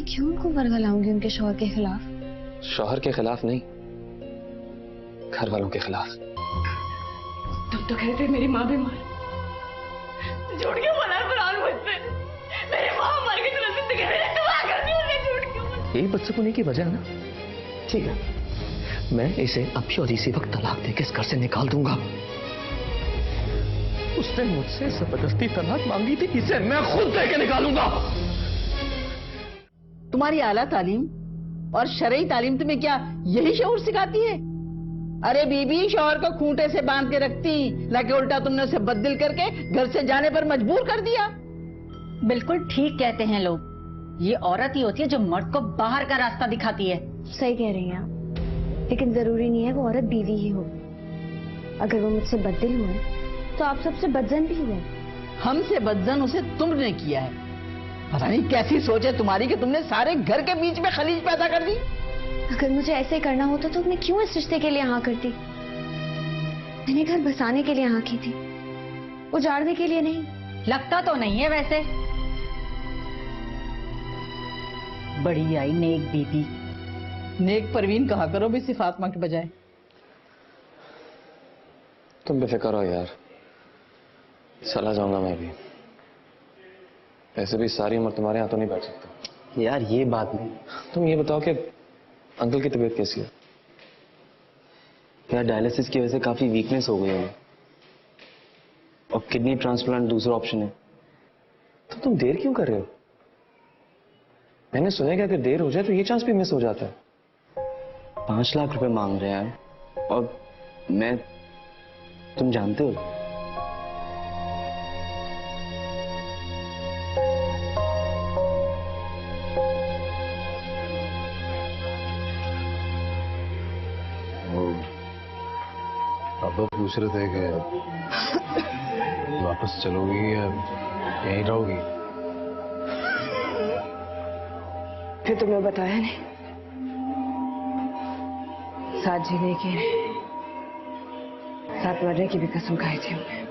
क्यों उनको वर्गलाऊंगी उनके शौहर के खिलाफ? शौहर के खिलाफ नहीं, घर वालों के खिलाफ। तुम तो कहते मेरी माँ बीमार, झूठ क्यों बोला फरहान मुझसे? मेरी माँ मर गई, तुमने जिंदगी मेरी तबाह कर दी, उसने झूठ क्यों बोला? यही बदसुकूनी की वजह है ना। ठीक है, मैं इसे अभी और इसी वक्त तलाक देकर इस घर से निकाल दूंगा। उसने मुझसे जबरदस्ती तलाक मांगी थी, इसे मैं खुद देके निकालूंगा। तुम्हारी आला तालीम और शरई तालीम तुम्हें क्या यही शऊर सिखाती है? अरे बीबी, शौहर को खूंटे से बांध के रखती, लाके उल्टा तुमने उसे बददिल करके घर से जाने पर मजबूर कर दिया। बिल्कुल ठीक कहते हैं लोग, ये औरत ही होती है जो मर्द को बाहर का रास्ता दिखाती है। सही कह रही हैं आप, लेकिन जरूरी नहीं है वो औरत बीवी ही हो। अगर वो मुझसे बददिल हुए तो आप सबसे बदजन भी हुए। हमसे बदजन उसे तुमने किया है। पता नहीं कैसी सोच है तुम्हारी कि तुमने सारे घर के बीच में खलीज पैदा कर दी। अगर मुझे ऐसे करना होता तो मैं क्यों इस रिश्ते के लिए हाँ करती? मैंने घर बसाने के लिए हाँ की थी, उजाड़ने के लिए नहीं। लगता तो नहीं है वैसे। बड़ी आई नेक बीबी। नेक परवीन कहा करो भी सिर्फ फातिमा के बजाय। तुम बेफिक्र हो यार, चला जाऊंगा मैं भी। ऐसे भी सारी उम्र तुम्हारे यहाँ तो नहीं बैठ सकता। यार ये बात नहीं। तुम ये बताओ कि अंकल की तबीयत कैसी है? यार डायलिसिस की वजह से काफी वीकनेस हो गई है और किडनी ट्रांसप्लांट दूसरा ऑप्शन है। तो तुम देर क्यों कर रहे हो? मैंने सुना है कि अगर देर हो जाए तो ये चांस भी मिस हो जाता है। 5 लाख रुपए मांग रहे हैं और मैं, तुम जानते हो। पापा पूछ रहे थे कि वापस चलोगी या यहीं रहोगी? फिर तुम्हें बताया नहीं, साथ जीने की, साथ मरने की भी कसम खाई थी हमने।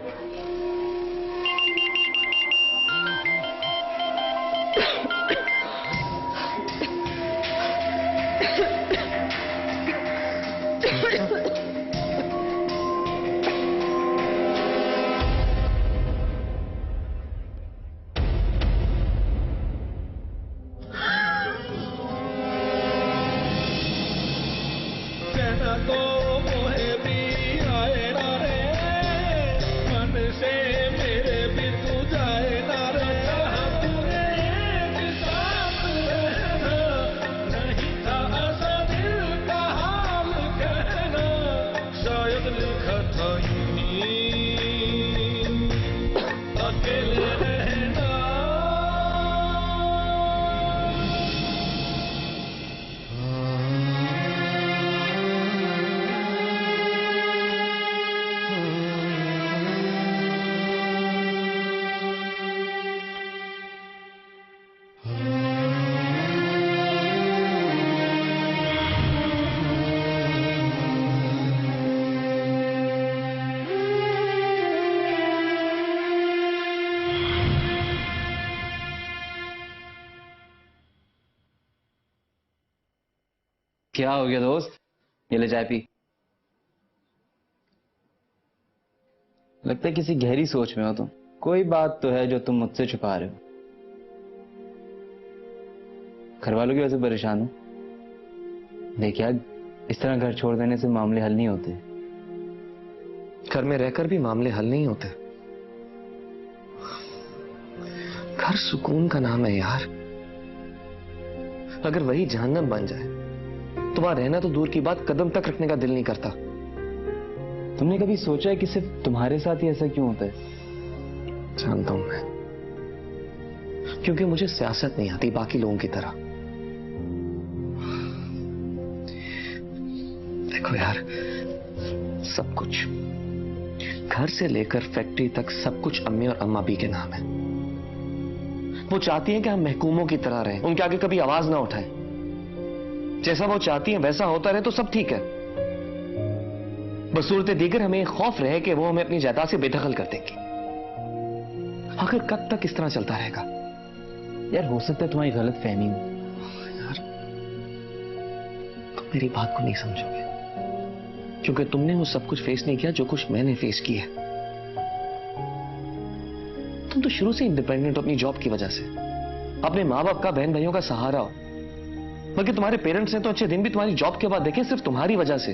क्या हो गया दोस्त? ये ले चाय पी। लगता है किसी गहरी सोच में हो तुम। कोई बात तो है जो तुम मुझसे छुपा रहे हो। घर वालों की वजह से परेशान हो। देखिए, इस तरह घर छोड़ देने से मामले हल नहीं होते। घर में रहकर भी मामले हल नहीं होते। घर सुकून का नाम है यार। अगर वही जहन्नम बन जाए तो वहां रहना तो दूर की बात, कदम तक रखने का दिल नहीं करता। तुमने कभी सोचा है कि सिर्फ तुम्हारे साथ ही ऐसा क्यों होता है? जानता हूं मैं, क्योंकि मुझे सियासत नहीं आती बाकी लोगों की तरह। देखो यार, सब कुछ घर से लेकर फैक्ट्री तक सब कुछ अम्मी और अम्मा भी के नाम है। वो चाहती हैं कि हम महकूमों की तरह रहें, उनके आगे कभी आवाज ना उठाएं। जैसा वो चाहती हैं वैसा होता रहे तो सब ठीक है। बसूरत दीगर हमें खौफ रहे कि वो हमें अपनी जायदाद से बेदखल कर देंगी। आखिर कब तक इस तरह चलता रहेगा? यार हो सकता है तुम्हारी गलत फहमी हो। मेरी बात को नहीं समझोगे, क्योंकि तुमने वो सब कुछ फेस नहीं किया जो कुछ मैंने फेस किया। तुम तो शुरू से इंडिपेंडेंट हो अपनी जॉब की वजह से, अपने माँ बाप का, बहन भाइयों का सहारा हो। बल्कि तुम्हारे पेरेंट्स ने तो अच्छे दिन भी तुम्हारी जॉब के बाद देखे सिर्फ तुम्हारी वजह से।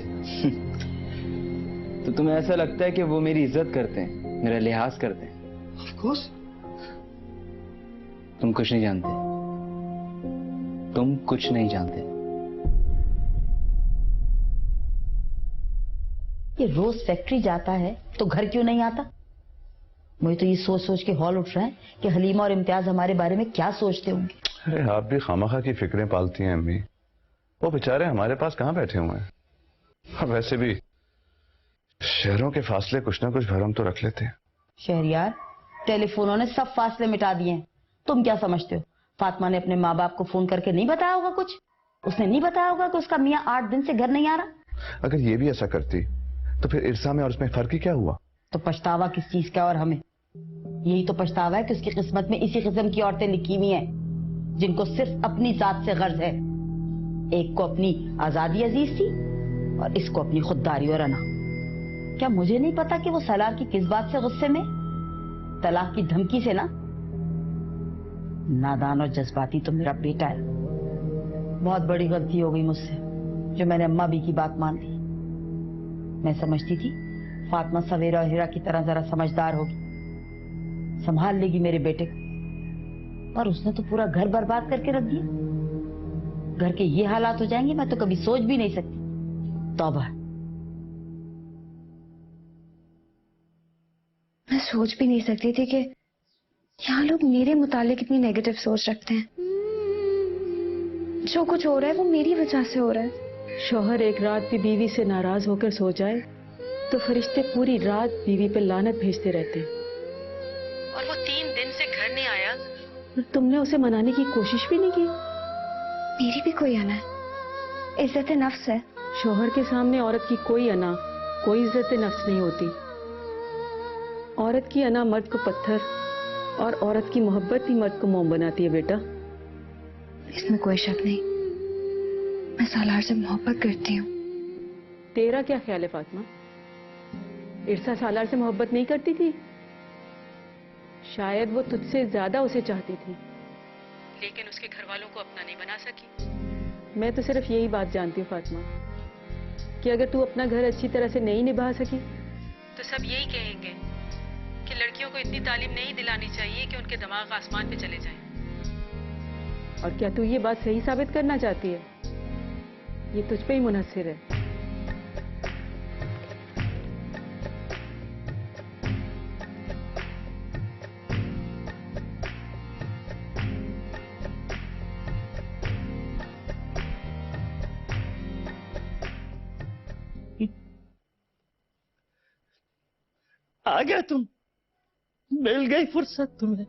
तो तुम्हें ऐसा लगता है कि वो मेरी इज्जत करते हैं, मेरा लिहाज करते हैं? Of course. तुम कुछ नहीं जानते, तुम कुछ नहीं जानते। ये रोज फैक्ट्री जाता है तो घर क्यों नहीं आता? मुझे तो ये सोच सोच के हौल उठ रहा है कि हलीमा और इम्तियाज हमारे बारे में क्या सोचते होंगे। अरे आप भी खामखा की फिक्रें पालती हैं अम्मी। वो बेचारे हमारे पास कहाँ बैठे हुए हैं। अब वैसे भी शहरों के फासले कुछ ना कुछ भरम तो रख लेते हैं। शहरियार, टेलीफोनों ने सब फासले मिटा दिए हैं। तुम क्या समझते हो, फातिमा ने अपने माँ बाप को फोन करके नहीं बताया होगा कुछ? उसने नहीं बताया होगा कि उसका मियाँ 8 दिन से घर नहीं आ रहा? अगर ये भी ऐसा करती तो फिर इरसा में और उसमें फर्क ही क्या हुआ? तो पछतावा किस चीज का और हमें? यही तो पछतावा है कि उसकी किस्मत में इसी किस्म की औरतें लिखी हुई हैं जिनको सिर्फ अपनी जात से गर्ज है। एक को अपनी आजादी अजीज थी और इसको अपनी खुददारी और अना। क्या मुझे नहीं पता कि वो सलाह की किस बात से गुस्से में? तलाक की धमकी से ना। नादान और जज्बाती तो मेरा बेटा है। बहुत बड़ी गलती हो गई मुझसे जो मैंने अम्मा भी की बात मान ली। मैं समझती थी फातिमा सवेरा और हीरा की तरह जरा समझदार होगी, संभाल लेगी मेरे बेटे को, और उसने तो पूरा घर बर्बाद करके रख दिया। घर के ये हालात हो जाएंगे मैं तो कभी सोच भी नहीं सकती। तौबा। मैं सोच भी नहीं सकती थी कि यहाँ लोग मेरे मुतालिक इतनी नेगेटिव सोच रखते हैं। जो कुछ हो रहा है वो मेरी वजह से हो रहा है। शौहर एक रात भी बीवी से नाराज होकर सो जाए तो फरिश्ते पूरी रात बीवी पे लानत भेजते रहते हैं। और वो 3 दिन से घर नहीं आया और तुमने उसे मनाने की कोशिश भी नहीं की। मेरी भी कोई अना है, इज्जत नफ्स है। शौहर के सामने औरत की कोई अना, कोई इज्जत नफ्स नहीं होती। औरत की अना मर्द को पत्थर और औरत की मोहब्बत ही मर्द को मोम बनाती है बेटा। इसमें कोई शक नहीं, मैं सालार से मोहब्बत करती हूँ। तेरा क्या ख्याल है फातिमा? इरसा सालार से मोहब्बत नहीं करती थी? शायद वो तुझसे ज्यादा उसे चाहती थी, लेकिन उसके घर वालों को अपना नहीं बना सकी। मैं तो सिर्फ यही बात जानती हूँ फातिमा, कि अगर तू अपना घर अच्छी तरह से नहीं निभा सकी तो सब यही कहेंगे कि लड़कियों को इतनी तालीम नहीं दिलानी चाहिए कि उनके दिमाग आसमान पे चले जाएं। और क्या तू ये बात सही साबित करना चाहती है? ये तुझ पे ही मुनहसिर है। आ गया तुम, मिल गई फुर्सत तुम्हें।